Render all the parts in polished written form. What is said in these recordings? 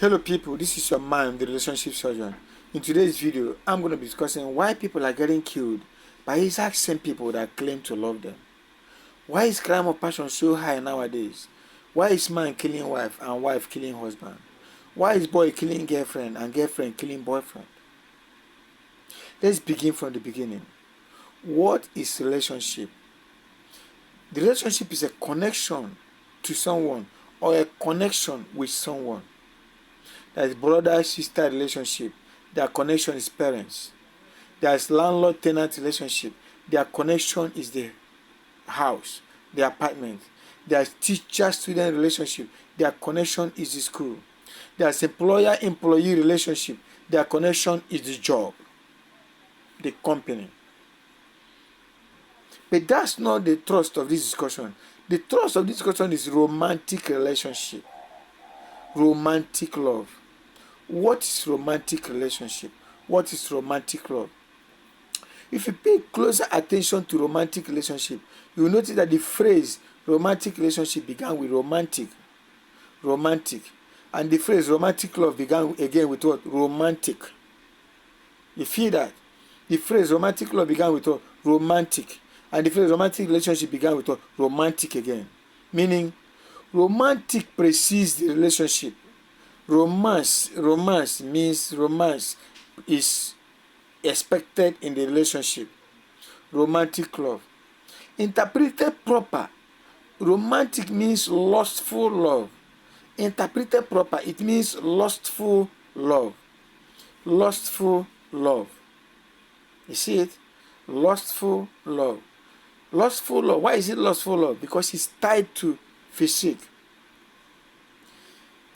Hello people, this is your man, the relationship surgeon. In today's video, I'm going to be discussing why people are getting killed by exact same people that claim to love them. Why is crime of passion so high nowadays? Why is man killing wife and wife killing husband? Why is boy killing girlfriend and girlfriend killing boyfriend? Let's begin from the beginning. What is relationship? The relationship is a connection to someone or a connection with someone. There is brother-sister relationship. Their connection is parents. There is landlord-tenant relationship. Their connection is the house, the apartment. There is teacher-student relationship. Their connection is the school. There is employer-employee relationship. Their connection is the job, the company. But that's not the thrust of this discussion. The thrust of this discussion is romantic relationship, romantic love. What is romantic relationship? What is romantic love? If you pay closer attention to romantic relationship, you will notice that the phrase romantic relationship began with romantic, and the phrase romantic love began again with what? Romantic. You feel that? The phrase romantic love began with what? Romantic, and the phrase romantic relationship began with what? Romantic again. Meaning, romantic precedes the relationship. Romance means romance is expected in the relationship. Romantic love. Interpreted proper, romantic means lustful love. Interpreted proper, it means lustful love. Lustful love. You see it? Lustful love. Lustful love. Why is it lustful love? Because it's tied to physique.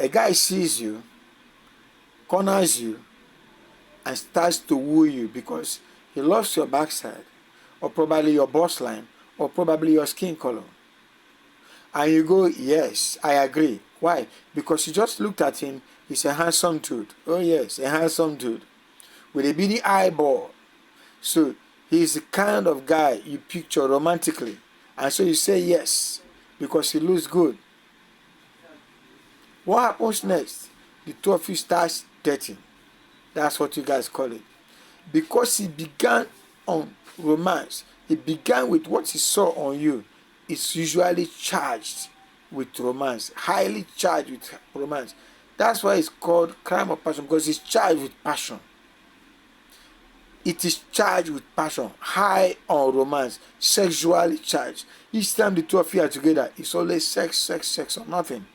A guy sees you, corners you, and starts to woo you because he loves your backside, or probably your bust line, or probably your skin color. And you go, yes, I agree. Why? Because you just looked at him, he's a handsome dude. Oh yes, a handsome dude with a beady eyeball. So he's the kind of guy you picture romantically. And so you say yes, because he looks good. What happens next? The two of you starts dating. That's what you guys call it. Because it began on romance, it began with what he saw on you. It's usually charged with romance, highly charged with romance. That's why it's called crime of passion, because it's charged with passion. It is charged with passion, high on romance, sexually charged. Each time the two of you are together, it's always sex, or nothing.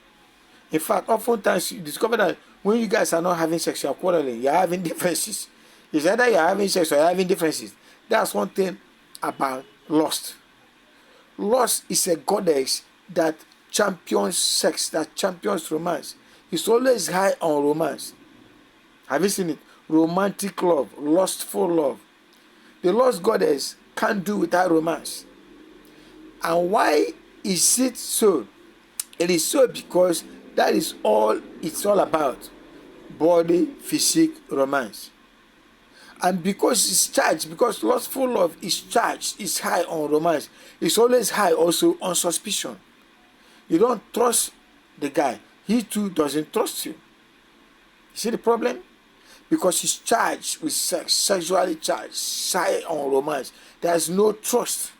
In fact, oftentimes you discover that when you guys are not having sex, you're quarreling, you're having differences. It's either you're having sex or you're having differences. That's one thing about lust. Lust is a goddess that champions sex, that champions romance. It's always high on romance. Have you seen it? Romantic love, lustful love. The lust goddess can't do without romance. And why is it so? It is so because that is all it's all about. Body, physique, romance. And because it's charged, because lustful love is charged, it's high on romance, it's always high also on suspicion. You don't trust the guy. He too doesn't trust you. You see the problem? Because he's charged with sex, sexually charged, high on romance. There's no trust.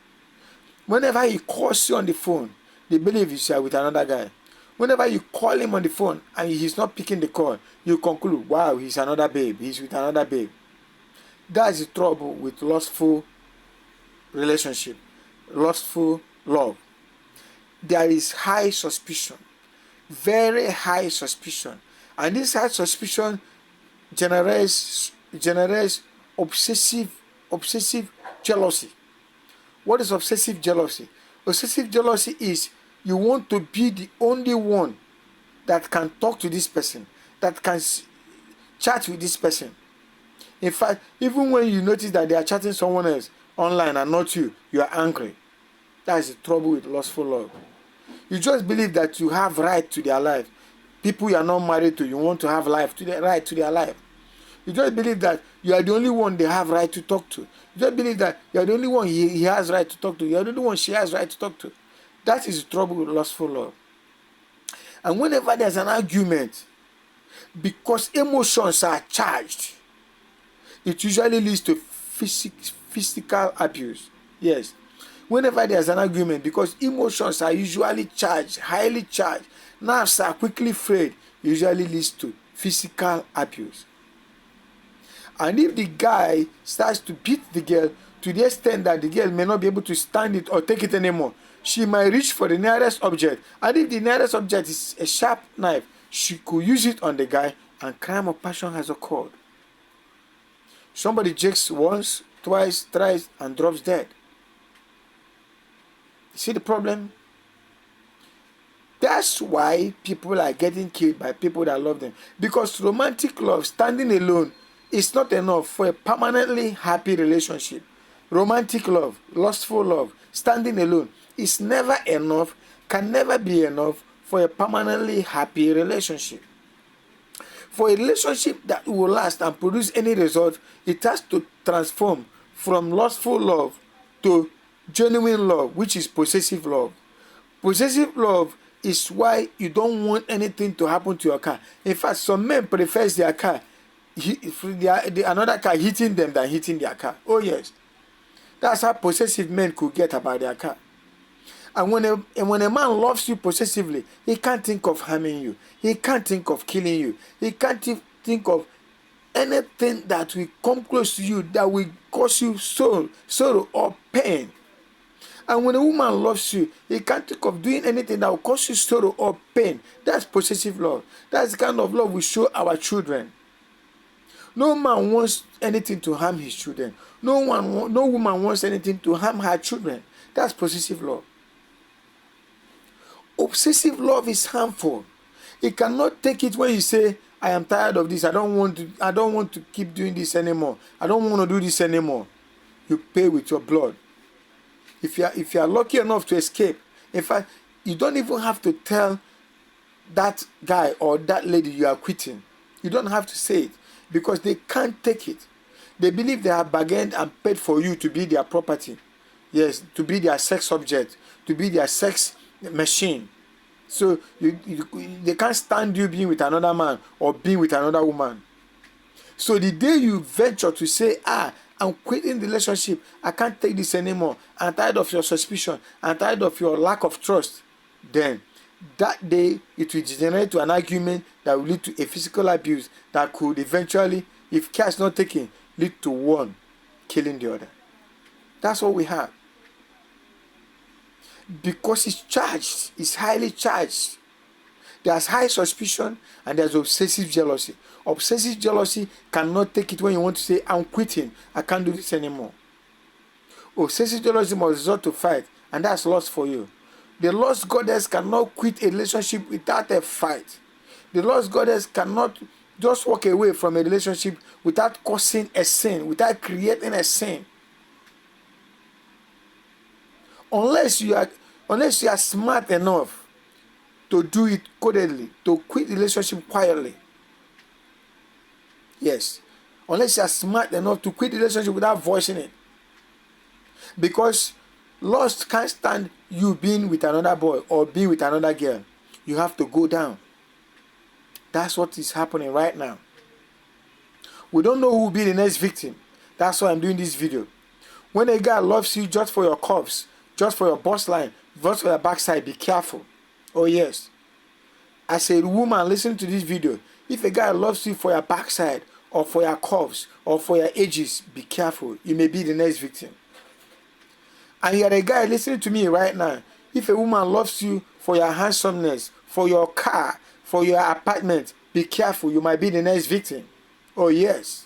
Whenever he calls you on the phone, they believe you are with another guy. Whenever you call him on the phone and he's not picking the call, you conclude, wow, he's another babe. He's with another babe. That's the trouble with lustful relationship, lustful love. There is high suspicion, very high suspicion. And this high suspicion generates obsessive jealousy. What is obsessive jealousy? Obsessive jealousy is you want to be the only one that can talk to this person, that can chat with this person. In fact, even when you notice that they are chatting someone else online and not you, you are angry. That is the trouble with lustful love. You just believe that you have right to their life. People you are not married to, you want to have right to their life. You just believe that you are the only one they have right to talk to. You just believe that you are the only one he has right to talk to. You are the only one she has right to talk to. That is the trouble with lustful love. And whenever there's an argument, Because emotions are charged. It usually leads to physical abuse. Yes. Whenever there's an argument, because emotions are usually charged, highly charged, nerves are quickly frayed, usually leads to physical abuse. And if the guy starts to beat the girl to the extent that the girl may not be able to stand it or take it anymore, she might reach for the nearest object. And if the nearest object is a sharp knife, she could use it on the guy, and crime of passion has occurred. Somebody jigs once, twice, thrice, and drops dead. You see the problem? That's why people are getting killed by people that love them. Because romantic love, standing alone, is not enough for a permanently happy relationship. Romantic love, lustful love, standing alone is never enough, can never be enough for a permanently happy relationship. For a relationship that will last and produce any result, it has to transform from lustful love to genuine love, which is possessive love. Possessive love is why you don't want anything to happen to your car. In fact, some men prefer their car, another car hitting them than hitting their car. Oh yes, that's how possessive men could get about their car. And when a man loves you possessively, he can't think of harming you. He can't think of killing you. He can't think of anything that will come close to you that will cause you sorrow or pain. And when a woman loves you, he can't think of doing anything that will cause you sorrow or pain. That's possessive love. That's the kind of love we show our children. No man wants anything to harm his children. No woman wants anything to harm her children. That's possessive love. Obsessive love is harmful. It cannot take it when you say, I am tired of this. I don't want to keep doing this anymore. I don't want to do this anymore. You pay with your blood. If you are lucky enough to escape, in fact, you don't even have to tell that guy or that lady you are quitting. You don't have to say it because they can't take it. They believe they have bargained and paid for you to be their property. Yes, to be their sex object, to be their sex machine. So they can't stand you being with another man or being with another woman. So the day you venture to say, I'm quitting the relationship, I can't take this anymore, I'm tired of your suspicion, I'm tired of your lack of trust, then that day it will degenerate to an argument that will lead to a physical abuse that could eventually, if care is not taken, lead to one killing the other. That's what we have. Because it's charged, it's highly charged. There's high suspicion and there's obsessive jealousy. Obsessive jealousy cannot take it when you want to say, I'm quitting, I can't do this anymore. Obsessive jealousy must resort to fight, and that's lost for you. The lost goddess cannot quit a relationship without a fight. The lost goddess cannot just walk away from a relationship without causing a sin, without creating a sin. Unless you are smart enough to do it codedly, to quit the relationship quietly. Yes. Unless you are smart enough to quit the relationship without voicing it. Because lust can't stand you being with another boy or being with another girl. You have to go down. That's what is happening right now. We don't know who will be the next victim. That's why I'm doing this video. When a guy loves you just for your curves, just for your bust line, just for your backside, be careful. Oh yes. As a woman listening to this video, if a guy loves you for your backside or for your curves or for your edges, be careful. You may be the next victim. And you're a guy listening to me right now. If a woman loves you for your handsomeness, for your car, for your apartment, be careful. You might be the next victim. Oh yes.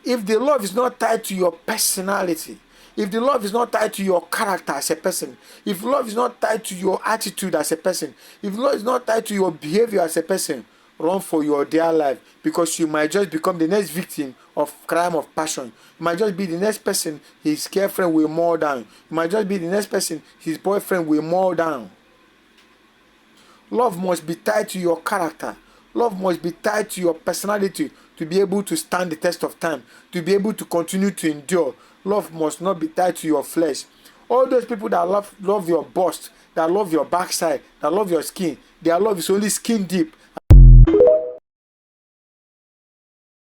If the love is not tied to your personality, if the love is not tied to your character as a person, if love is not tied to your attitude as a person, if love is not tied to your behavior as a person, run for your dear life, because you might just become the next victim of crime of passion. You might just be the next person his girlfriend will mow down. You might just be the next person his boyfriend will mow down. Love must be tied to your character. Love must be tied to your personality to be able to stand the test of time, to be able to continue to endure. Love must not be tied to your flesh. All those people that love your bust, that love your backside, that love your skin, their love is only skin deep.